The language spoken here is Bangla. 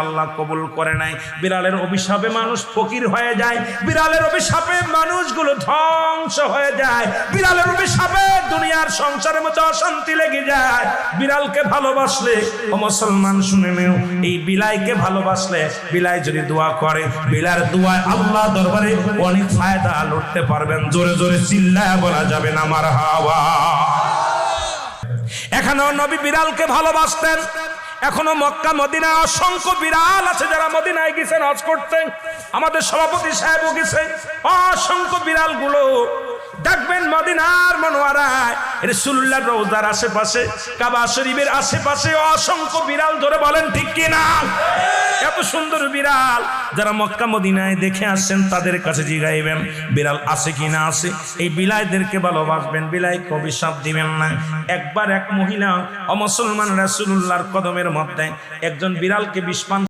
আল্লাহ কবুল করে নাই। বিড়ালের অভিশাপে মানুষ ফকির হয়ে যায়, বিড়ালের অভিশাপে মানুষগুলো ধ্বংস হয়ে যায়, বিড়ালের অভিশাপে দুনিয়ার সংসারের মধ্যে অশান্তি লেগে যায়। বিড়ালকে ভালোবাসলে ও মুসলমান শুনে নেও, এই বিলাইকে ভালোবাসলে বিলাই যদি দোয়া করে, বিলার দোয়ায় আল্লাহ দরবারে অনেক ফায়দা লুটতে পারবেন। জোরে জোরে চিল্লায় বলা যাবে না মারহাবা। এখানেও নবী বিড়ালকে ভালোবাসতেন। এখনো মক্কা মদিনায় অসংখ্য বিড়াল আছে যারা মদিনায় গেছেন হজ করতে। আমাদের সভাপতি সাহেবও গেছে। অসংখ্য বিড়াল গুলো দেখবেন মদিনার মনোয়ারায়, রাসূলুল্লাহর রওজার আশেপাশে, কাবা শরীফের আশেপাশে অসংখ্য বিড়াল। ধরে বলেন ঠিক কিনা? এত সুন্দর বিড়াল যারা মক্কা মদিনায় দেখে আসছেন তাদের কাছে জিগাইবেন বিড়াল আছে কিনা আছে। এই বিলাইদেরকে ভালোবাসবেন, বিলাইকে অভিশাপ দিবেন না। একবার এক মহিলা অমুসলমান রাসূলুল্লাহর কদমের মধ্যে একজন বিড়ালকে বিষ পান